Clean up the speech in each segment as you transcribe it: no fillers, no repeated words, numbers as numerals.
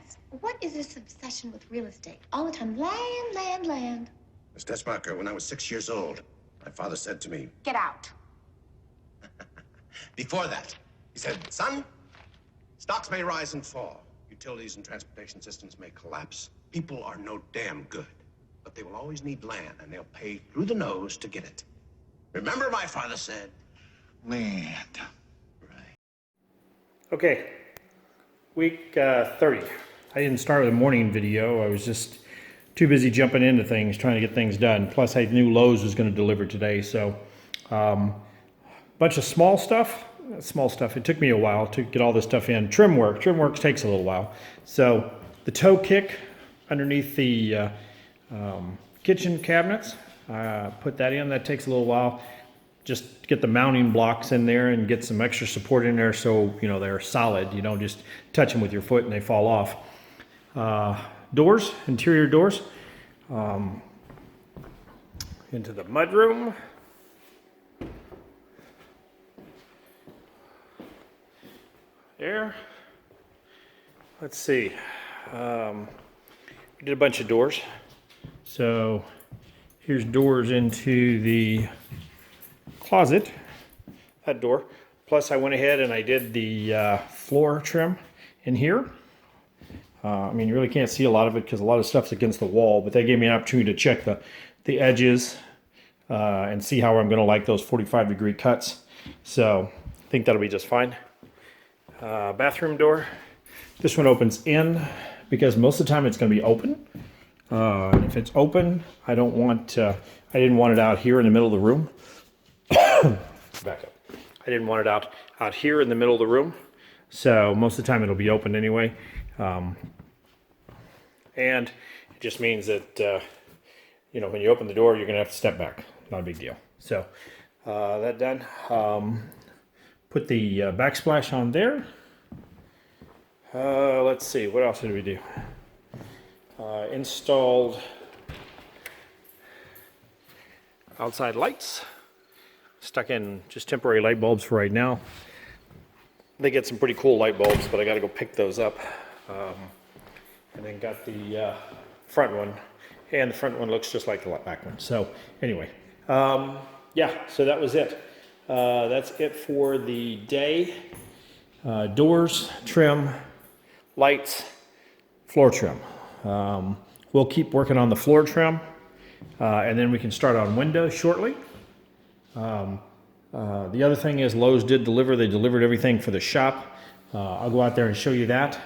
Yes. What is this obsession with real estate? All the time, land, land, land. Miss Tetzmacher, when I was 6 years old, my father said to me... Get out. Before that, he said, son, stocks may rise and fall. Utilities and transportation systems may collapse. People are no damn good. But they will always need land, and they'll pay through the nose to get it. Remember, my father said, land. Right. Okay, week 30. I didn't start with a morning video. I was just too busy jumping into things, trying to get things done. Plus, I knew Lowe's was going to deliver today, so bunch of small stuff. It took me a while to get all this stuff in. Trim work takes a little while. So the toe kick underneath the kitchen cabinets, put that in. That takes a little while. Just get the mounting blocks in there and get some extra support in there so you know they're solid. You don't just touch them with your foot and they fall off. Doors, interior doors, into the mudroom. There. Let's see. We did a bunch of doors. So here's doors into the closet, that door. Plus I went ahead and I did the floor trim in here. I mean, you really can't see a lot of it because a lot of stuff's against the wall, but they gave me an opportunity to check the edges and see how I'm going to like those 45-degree cuts. So I think that'll be just fine. Bathroom door. This one opens in because most of the time it's going to be open. And if it's open, I didn't want it out here in the middle of the room. Back up. I didn't want it out here in the middle of the room. So most of the time it'll be open anyway. And it just means that, you know, when you open the door, you're going to have to step back. Not a big deal. So that done. Put the backsplash on there. Let's see, what else did we do? Installed outside lights. Stuck in just temporary light bulbs for right now. They get some pretty cool light bulbs, but I got to go pick those up. And then got the front one, and the front one looks just like the back one. So anyway, yeah, so that was it. That's it for the day. Doors, trim, lights, floor trim. We'll keep working on the floor trim, and then we can start on windows shortly. The other thing is Lowe's did deliver. They delivered everything for the shop. I'll go out there and show you that.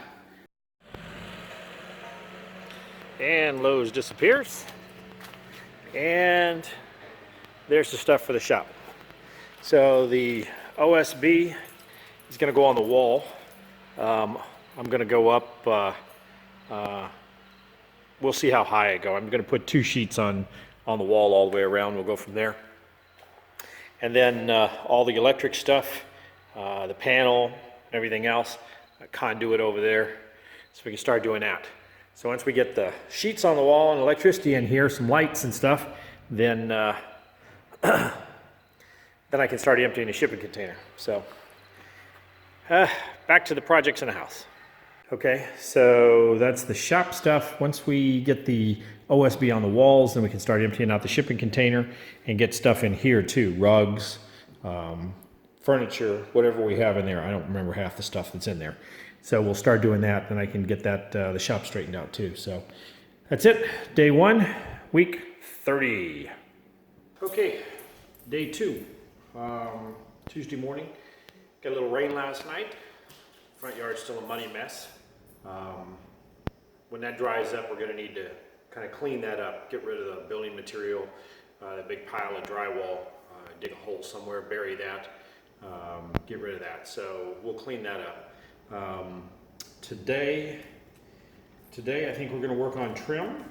And Lowe's disappears. And there's the stuff for the shop. So the OSB is going to go on the wall. I'm going to go up, we'll see how high I go. I'm going to put 2 sheets on the wall all the way around. We'll go from there. And then all the electric stuff, the panel, everything else, conduit over there. So we can start doing that. So once we get the sheets on the wall and electricity in here, some lights and stuff, then then I can start emptying the shipping container. So back to the projects in the house. Okay, so that's the shop stuff. Once we get the OSB on the walls, then we can start emptying out the shipping container and get stuff in here too. Rugs, furniture, whatever we have in there. I don't remember half the stuff that's in there. So we'll start doing that, and I can get that the shop straightened out too. So that's it. Day 1, week 30. Okay, day 2. Tuesday morning. Got a little rain last night. Front yard's still a muddy mess. When that dries up, we're going to need to kind of clean that up, get rid of the building material, the big pile of drywall, dig a hole somewhere, bury that, get rid of that. So we'll clean that up. Today I think we're going to work on trim.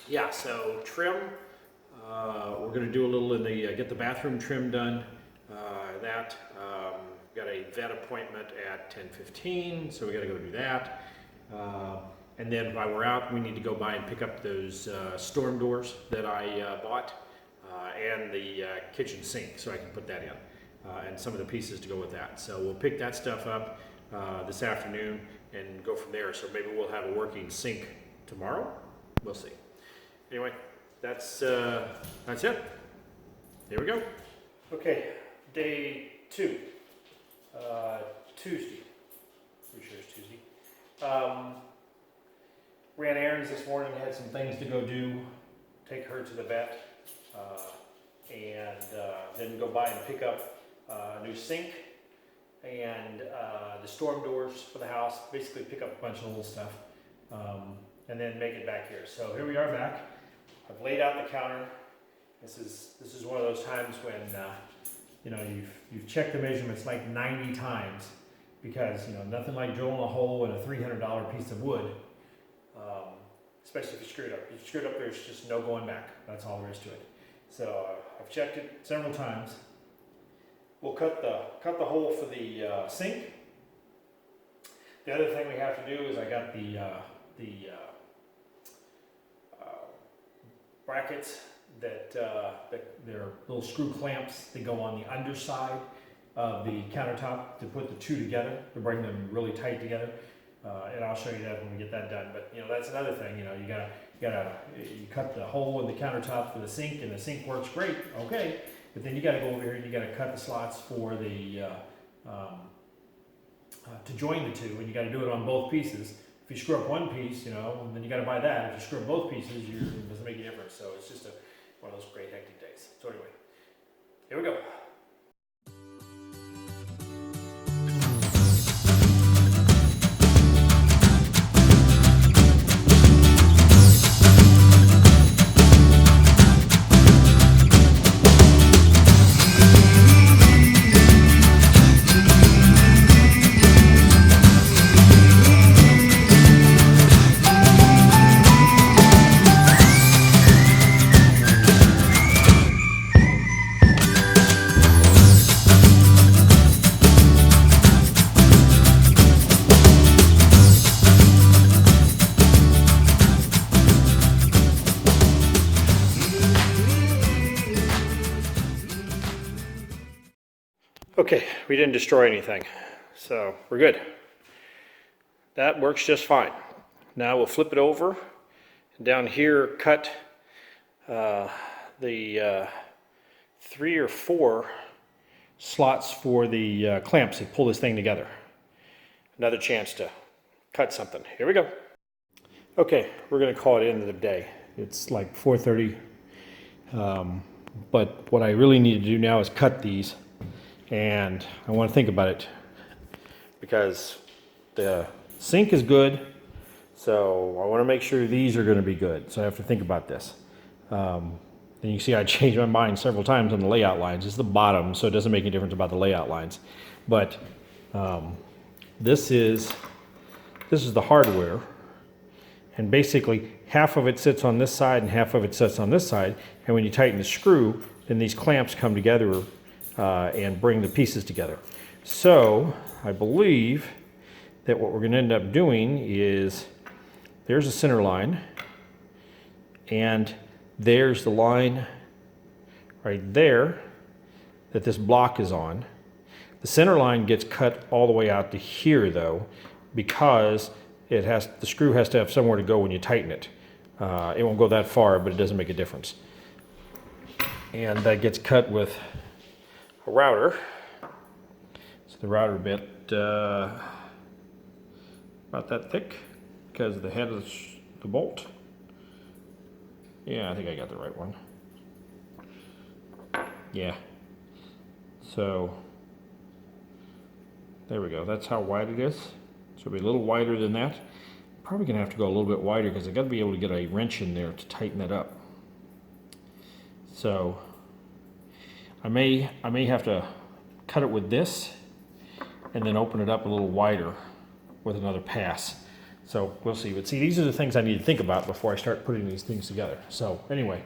Yeah, so trim, we're going to do a little in the, get the bathroom trim done. Got a vet appointment at 10:15, so we got to go do that. And then while we're out, we need to go by and pick up those storm doors that I bought and the kitchen sink, so I can put that in, and some of the pieces to go with that. So we'll pick that stuff up. this afternoon and go from there. So maybe we'll have a working sink tomorrow. We'll see. Anyway, that's it. Here we go. Okay, day 2, Tuesday. Pretty sure it's Tuesday. Ran errands this morning, had some things to go do, take her to the vet, and then go by and pick up a new sink and the storm doors for the house, basically pick up a bunch of little stuff, and then make it back here. So here we are back. I've laid out the counter. This is one of those times when you know, you've checked the measurements like 90 times, because you know, nothing like drilling a hole in a $300 piece of wood, especially if you screw it up. If you screw it up, there's just no going back. That's all there is to it. So I've checked it several times. We'll cut the hole for the sink. The other thing we have to do is I got the brackets that they're little screw clamps that go on the underside of the countertop to put the two together, to bring them really tight together. And I'll show you that when we get that done. But you know, that's another thing. You know, you cut the hole in the countertop for the sink, and the sink works great. Okay, but then you got to go over here and you got to cut the slots for the to join the two, and you got to do it on both pieces. If you screw up one piece, you know, then you got to buy that. If you screw up both pieces, it doesn't make a difference. So it's just one of those great hectic days. So anyway, here we go. Okay, we didn't destroy anything, so we're good. That works just fine. Now we'll flip it over, and down here cut the 3 or 4 slots for the clamps that pull this thing together. Another chance to cut something. Here we go. Okay, we're gonna call it end of the day. It's like 4:30, but what I really need to do now is cut these. And I want to think about it, because the sink is good, so I want to make sure these are going to be good. So I have to think about this. And you see I changed my mind several times on the layout lines. It's the bottom, so it doesn't make any difference about the layout lines. But this is the hardware, and basically half of it sits on this side and half of it sits on this side. And when you tighten the screw, then these clamps come together and bring the pieces together. So I believe that what we're going to end up doing is, there's a center line, and there's the line right there that this block is on. The center line gets cut all the way out to here though, because the screw has to have somewhere to go when you tighten it. It won't go that far, but it doesn't make a difference. And that gets cut with a router. So the router bit about that thick, because of the head of the bolt. Yeah, I think I got the right one. Yeah. So there we go. That's how wide it is. So it'll be a little wider than that. Probably gonna have to go a little bit wider, because I got to be able to get a wrench in there to tighten it up. So I may have to cut it with this and then open it up a little wider with another pass. So we'll see. But see, these are the things I need to think about before I start putting these things together. So anyway,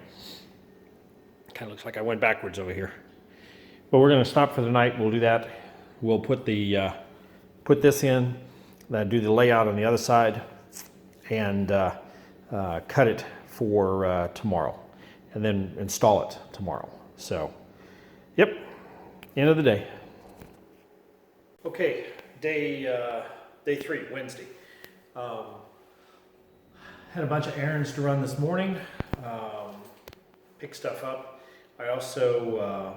kind of looks like I went backwards over here. But we're going to stop for the night. We'll do that. We'll put put this in, do the layout on the other side, and cut it for tomorrow, and then install it tomorrow. So, yep, end of the day. Okay, day 3, Wednesday. Had a bunch of errands to run this morning, pick stuff up. I also,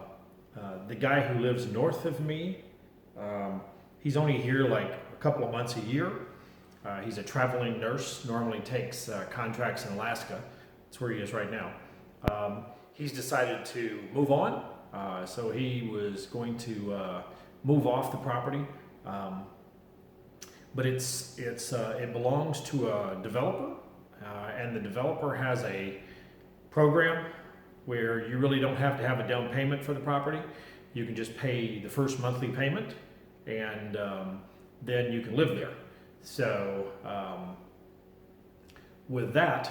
the guy who lives north of me, he's only here like a couple of months a year. He's a traveling nurse, normally takes contracts in Alaska. That's where he is right now. He's decided to move on, so he was going to move off the property. But it belongs to a developer, and the developer has a program where you really don't have to have a down payment for the property. You can just pay the first monthly payment, and then you can live there. So with that,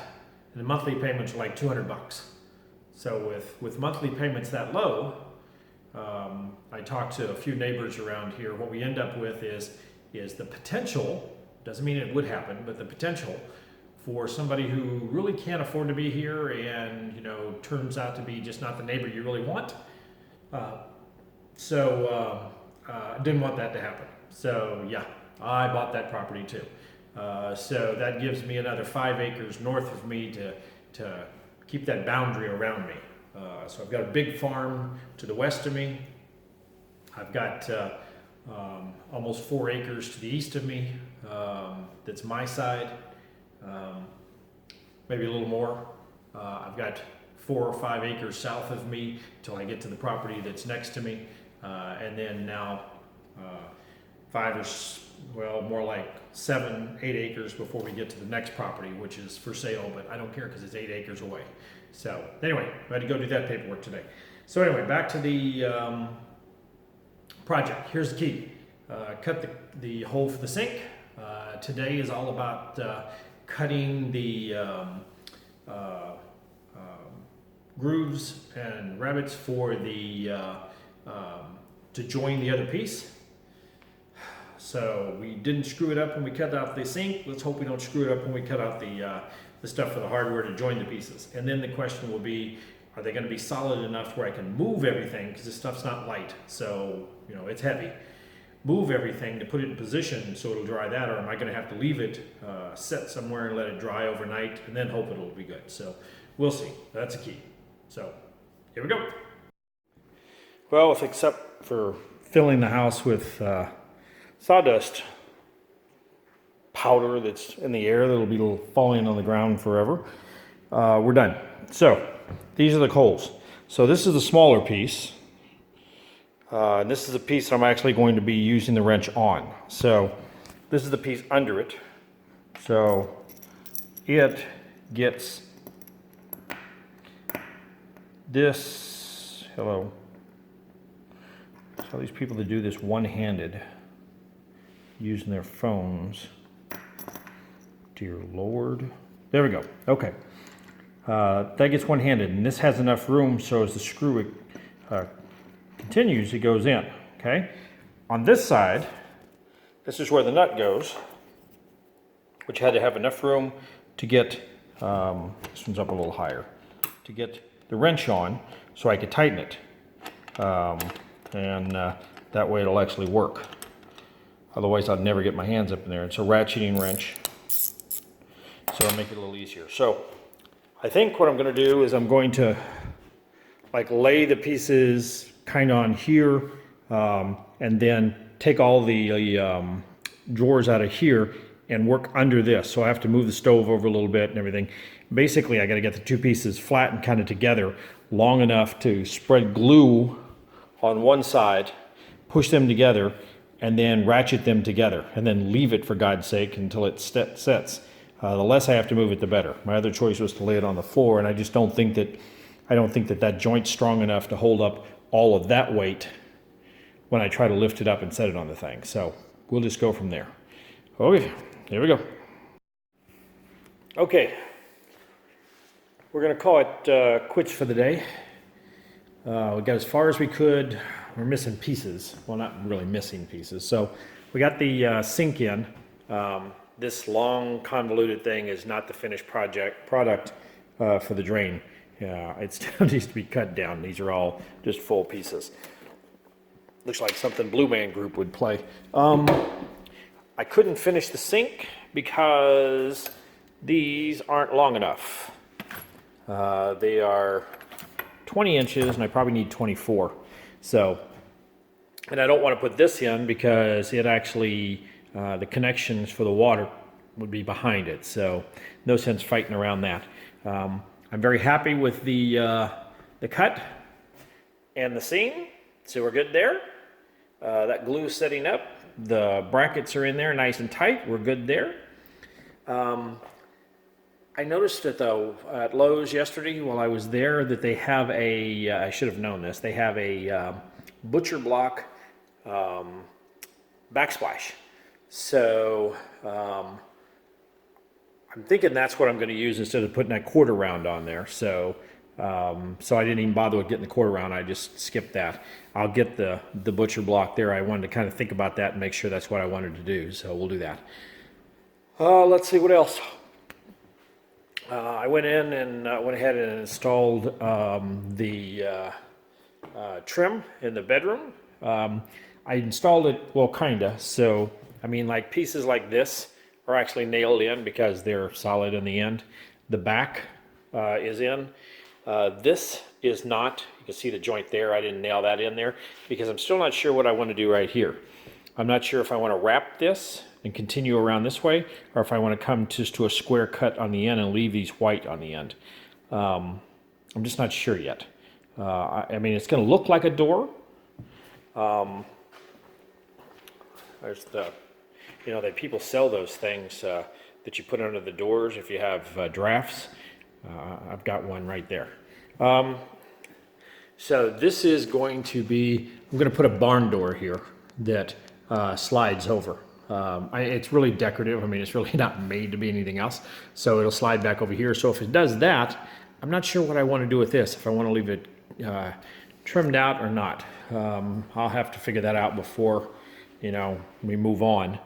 the monthly payments are like $200. So with monthly payments that low, I talked to a few neighbors around here. What we end up with is the potential, doesn't mean it would happen, but the potential for somebody who really can't afford to be here and, turns out to be just not the neighbor you really want. So didn't want that to happen. So yeah, I bought that property too. So that gives me another 5 acres north of me to keep that boundary around me. So I've got a big farm to the west of me. I've got almost 4 acres to the east of me. That's my side. Maybe a little more. I've got 4 or 5 acres south of me till I get to the property that's next to me. And then now more like 7, 8 acres before we get to the next property, which is for sale, but I don't care because it's 8 acres away. So anyway, I had to go do that paperwork today. So anyway, back to the project. Here's the key. Cut the hole for the sink. Today is all about cutting the grooves and rabbets for the to join the other piece. So we didn't screw it up when we cut out the sink. Let's hope we don't screw it up when we cut out the stuff for the hardware to join the pieces. And then the question will be, are they going to be solid enough where I can move everything, because this stuff's not light, so it's heavy. Move everything to put it in position so it'll dry that, or am I going to have to leave it set somewhere and let it dry overnight and then hope it'll be good? So we'll see. That's a key. So here we go. Well, except for filling the house with sawdust powder that's in the air that'll be falling on the ground forever, we're done. So these are the holes. So this is the smaller piece. And this is the piece that I'm actually going to be using the wrench on. So this is the piece under it. So it gets this, hello. So these people that do this one-handed, using their phones. Dear Lord. There we go. Okay. That gets one-handed, and this has enough room so as the screw continues, it goes in. Okay. On this side, this is where the nut goes, which had to have enough room to get this one's up a little higher, to get the wrench on so I could tighten it, and that way it'll actually work. Otherwise I'd never get my hands up in there. It's a ratcheting wrench, so it'll make it a little easier. So I think what I'm going to do is I'm going to lay the pieces kind of on here, and then take all the drawers out of here and work under this. So I have to move the stove over a little bit and everything. Basically, I got to get the two pieces flat and kind of together long enough to spread glue on one side, push them together, and then ratchet them together, and then leave it, for God's sake, until it sets. The less I have to move it, the better. My other choice was to lay it on the floor, and I just don't think that joint's strong enough to hold up all of that weight when I try to lift it up and set it on the thing. So we'll just go from there. Okay, here we go. Okay, we're going to call it quits for the day. We got as far as we could. We're missing pieces. Well, not really missing pieces. So we got the sink in. This long convoluted thing is not the finished product for the drain. It still needs to be cut down. These are all just full pieces. Looks like something Blue Man Group would play. I couldn't finish the sink because these aren't long enough. They are 20 inches and I probably need 24. So, and I don't want to put this in because it actually, the connections for the water would be behind it. So no sense fighting around that. I'm very happy with the cut and the seam. So we're good there. That glue is setting up. The brackets are in there nice and tight. We're good there. I noticed at Lowe's yesterday while I was there that they have a, I should have known this, they have a butcher block backsplash. So I'm thinking that's what I'm going to use instead of putting that quarter round on there. So so I didn't even bother with getting the quarter round. I just skipped that. I'll get the butcher block there. I wanted to kind of think about that and make sure that's what I wanted to do. So we'll do that. Let's see what else. I went in and went ahead and installed the trim in the bedroom. I installed it, well, kinda. So, I mean, like pieces like this are actually nailed in because they're solid in the end. The back is in. This is not. You can see the joint there. I didn't nail that in there because I'm still not sure what I want to do right here. I'm not sure if I want to wrap this and continue around this way, or if I want to come just to a square cut on the end and leave these white on the end. I'm just not sure yet. I mean, it's going to look like a door. There's the, you know, that people sell those things that you put under the doors if you have drafts. I've got one right there. So this is going to be, I'm going to put a barn door here that slides over. It's really decorative. I mean, it's really not made to be anything else. So it'll slide back over here. So if it does that, I'm not sure what I want to do with this. If I want to leave it trimmed out or not. I'll have to figure that out before, you know, we move on.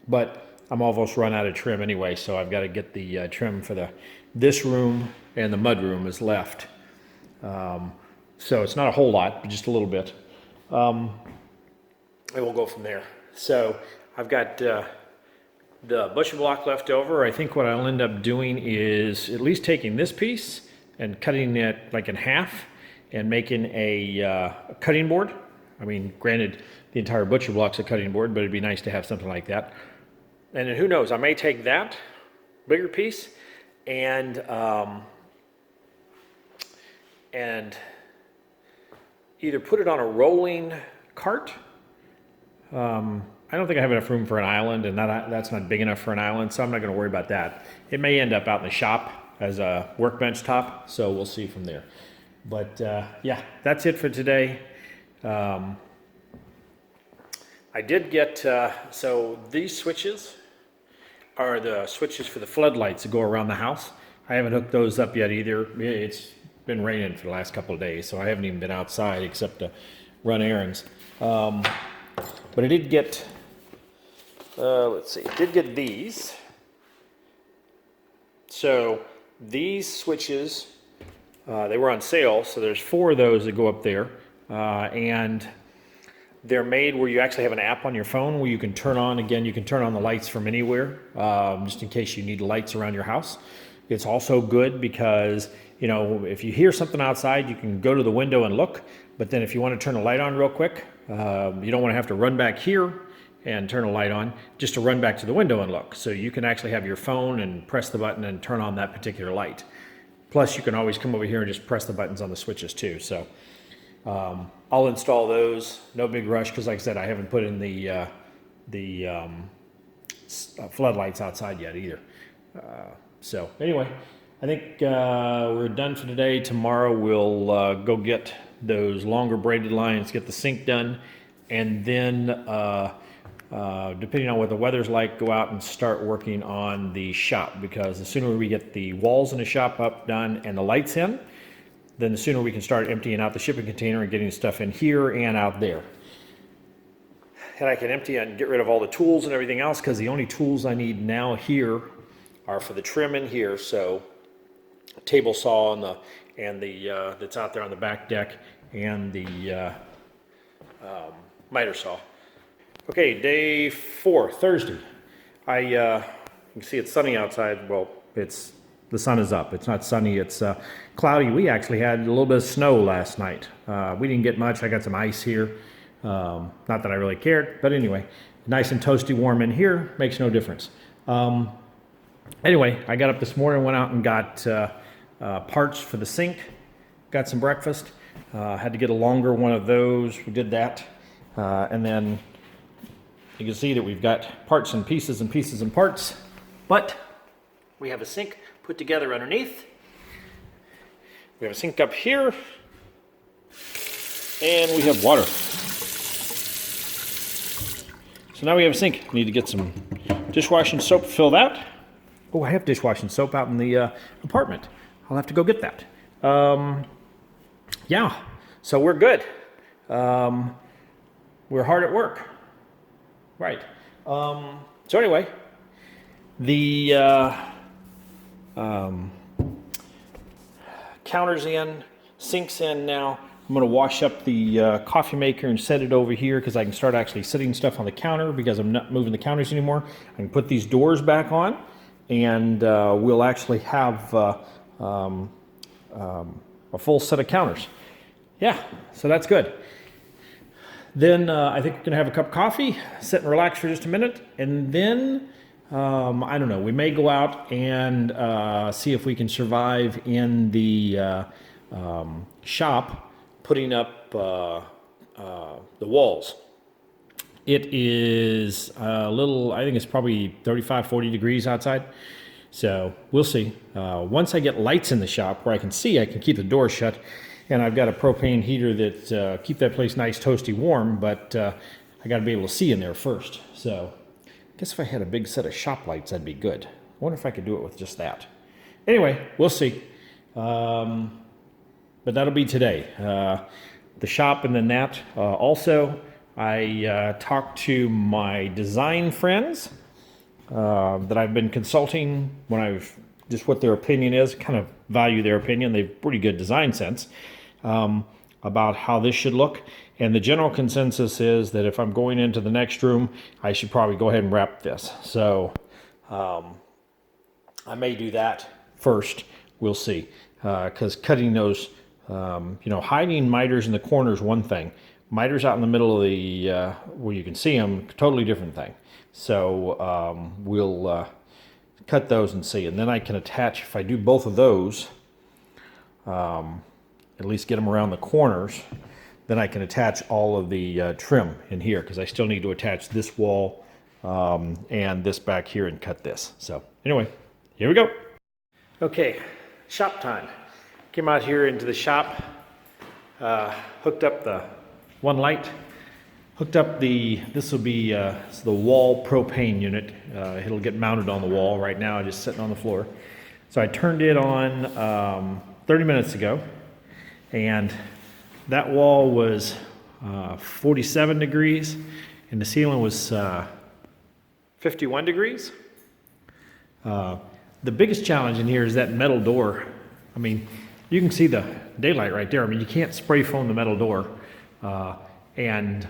But I'm almost run out of trim anyway, so I've got to get the trim for this room, and the mud room is left. So it's not a whole lot, but just a little bit. And we'll go from there. So I've got the butcher block left over. I think what I'll end up doing is at least taking this piece and cutting it like in half and making a cutting board. I mean, granted, the entire butcher block's a cutting board, but it'd be nice to have something like that. And then who knows, I may take that bigger piece and either put it on a rolling cart. I don't think I have enough room for an island, and that's not big enough for an island, so I'm not going to worry about that. It may end up out in the shop as a workbench top, so we'll see from there. But yeah, that's it for today. I did get, so these switches are the switches for the floodlights that go around the house. I haven't hooked those up yet either. It's been raining for the last couple of days, so I haven't even been outside except to run errands. But I did get, let's see, I did get these. So these switches, they were on sale, so there's 4 of those that go up there. And they're made where you actually have an app on your phone where you can turn on, again, you can turn on the lights from anywhere, just in case you need lights around your house. It's also good because, you know, if you hear something outside, you can go to the window and look. But then if you want to turn a light on real quick, you don't want to have to run back here and turn a light on, just to run back to the window and look. So you can actually have your phone and press the button and turn on that particular light. Plus, you can always come over here and just press the buttons on the switches too. So I'll install those. No big rush because, like I said, I haven't put in the floodlights outside yet either. So anyway, I think we're done for today. Tomorrow we'll go get those longer braided lines, get the sink done, and then depending on what the weather's like, go out and start working on the shop, because the sooner we get the walls in the shop up, done, and the lights in, then the sooner we can start emptying out the shipping container and getting stuff in here and out there. And I can empty and get rid of all the tools and everything else, because the only tools I need now here are for the trim in here. So table saw and the that's out there on the back deck, and the miter saw. Okay, day 4, Thursday. You can see it's sunny outside. Well, the sun is up. It's not sunny, it's cloudy. We actually had a little bit of snow last night. We didn't get much. I got some ice here. Not that I really cared, but anyway, nice and toasty warm in here, makes no difference. Anyway, I got up this morning, went out and got parts for the sink, got some breakfast, had to get a longer one of those. We did that, and then you can see that we've got parts and pieces and pieces and parts, but we have a sink put together underneath. We have a sink up here, and we have water. So now we have a sink. Need to get some dishwashing soap, fill that. Oh, I have dishwashing soap out in the apartment. I'll have to go get that. Yeah, so we're good. We're hard at work. Right. So anyway, the counter's in, sink's in now. I'm going to wash up the coffee maker and set it over here because I can start actually sitting stuff on the counter because I'm not moving the counters anymore. I can put these doors back on, and we'll actually have a full set of counters. Yeah, so that's good. Then I think we're going to have a cup of coffee, sit and relax for just a minute, and then, I don't know, we may go out and see if we can survive in the shop, putting up the walls. It is a little, I think it's probably 35, 40 degrees outside, so we'll see. Once I get lights in the shop where I can see, I can keep the door shut. And I've got a propane heater that keep that place nice, toasty, warm, but I got to be able to see in there first. So I guess if I had a big set of shop lights, that'd be good. I wonder if I could do it with just that. Anyway, we'll see. But that'll be today. The shop and then that. Also, I talked to my design friends that I've been consulting when I've just what their opinion is, kind of value their opinion. They have pretty good design sense about how this should look. And the general consensus is that if I'm going into the next room, I should probably go ahead and wrap this. So I may do that first. We'll see. Because cutting those, hiding miters in the corner is one thing. Miters out in the middle of the, where you can see them, totally different thing. So we'll cut those and see. And then I can attach, if I do both of those, at least get them around the corners, then I can attach all of the trim in here because I still need to attach this wall and this back here and cut this. So anyway, here we go. Okay, shop time. Came out here into the shop, hooked up the one light, hooked up this will be it's the wall propane unit. It'll get mounted on the wall. Right now I'm just sitting on the floor. So I turned it on 30 minutes ago, and that wall was 47 degrees and the ceiling was 51 degrees. The biggest challenge in here is that metal door. I mean, you can see the daylight right there. I mean, you can't spray foam the metal door, and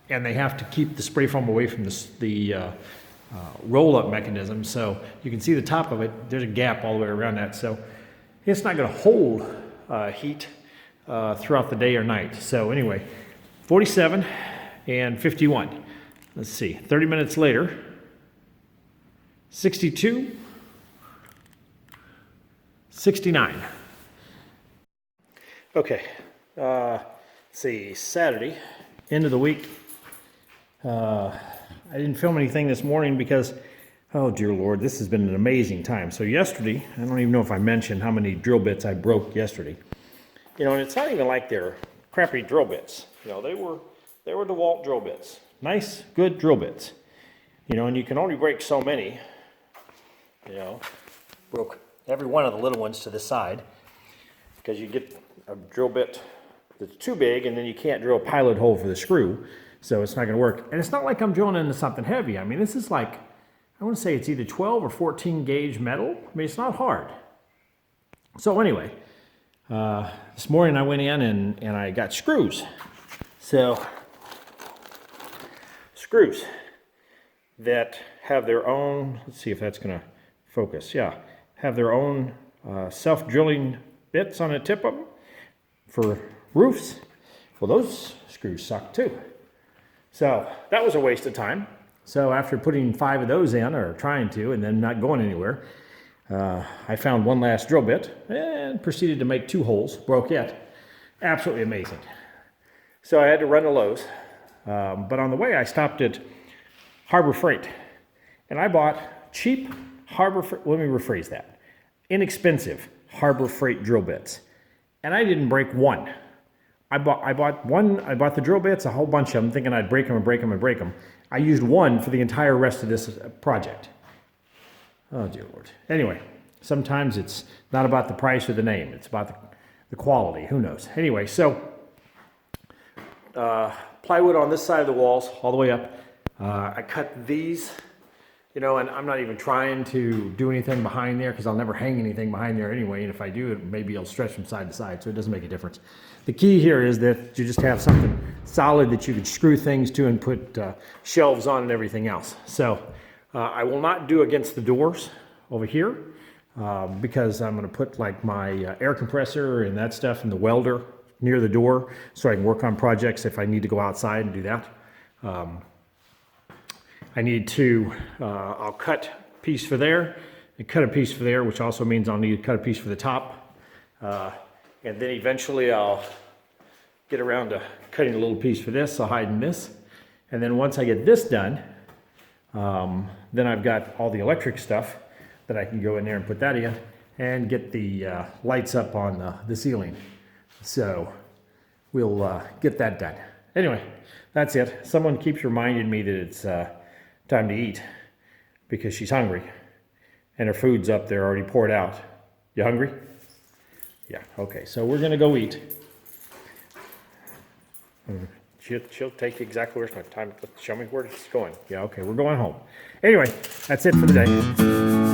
they have to keep the spray foam away from the roll-up mechanism. So you can see the top of it. There's a gap all the way around that. So it's not going to hold heat throughout the day or night. So anyway, 47 and 51. Let's see, 30 minutes later, 62, 69. Okay, let's see, Saturday, end of the week. I didn't film anything this morning because, oh dear Lord, this has been an amazing time. So yesterday, I don't even know if I mentioned how many drill bits I broke yesterday. You know, and it's not even like they're crappy drill bits. You know, they were DeWalt drill bits. Nice, good drill bits. You know, and you can only break so many. You know, broke every one of the little ones to the side because you get a drill bit that's too big and then you can't drill a pilot hole for the screw. So it's not going to work. And it's not like I'm drilling into something heavy. I mean, this is like, I want to say it's either 12 or 14 gauge metal. I mean, it's not hard. So anyway, this morning I went in and I got screws. So, screws that have their own, let's see if that's going to focus, yeah, have their own self-drilling bits on the tip of them for roofs. Well, those screws suck too. So that was a waste of time. So after putting 5 of those in, or trying to, and then not going anywhere, I found one last drill bit and proceeded to make 2 holes, broke it. Absolutely amazing. So I had to run to Lowe's, but on the way I stopped at Harbor Freight, and I bought cheap Harbor Freight, let me rephrase that, inexpensive Harbor Freight drill bits, and I didn't break one. I bought the drill bits, a whole bunch of them, thinking I'd break them and break them and break them. I used one for the entire rest of this project. Oh, dear Lord. Anyway, sometimes it's not about the price or the name. It's about the quality. Who knows? Anyway, so plywood on this side of the walls, all the way up. I cut these, you know, and I'm not even trying to do anything behind there because I'll never hang anything behind there anyway. And if I do, maybe it'll stretch from side to side, so it doesn't make a difference. The key here is that you just have something solid that you can screw things to and put shelves on and everything else. So I will not do against the doors over here because I'm going to put like my air compressor and that stuff and the welder near the door so I can work on projects if I need to go outside and do that. I need to, I'll cut a piece for there and cut a piece for there, which also means I'll need to cut a piece for the top. And then eventually I'll get around to cutting a little piece for this, I'll hide in this. And then once I get this done, then I've got all the electric stuff that I can go in there and put that in and get the lights up on the ceiling. So we'll get that done. Anyway, that's it. Someone keeps reminding me that it's time to eat because she's hungry and her food's up there already poured out. You hungry? Yeah, okay, so we're gonna go eat. She'll take you exactly where's my time. Show me where it's going. Yeah, okay, we're going home. Anyway, that's it for the day.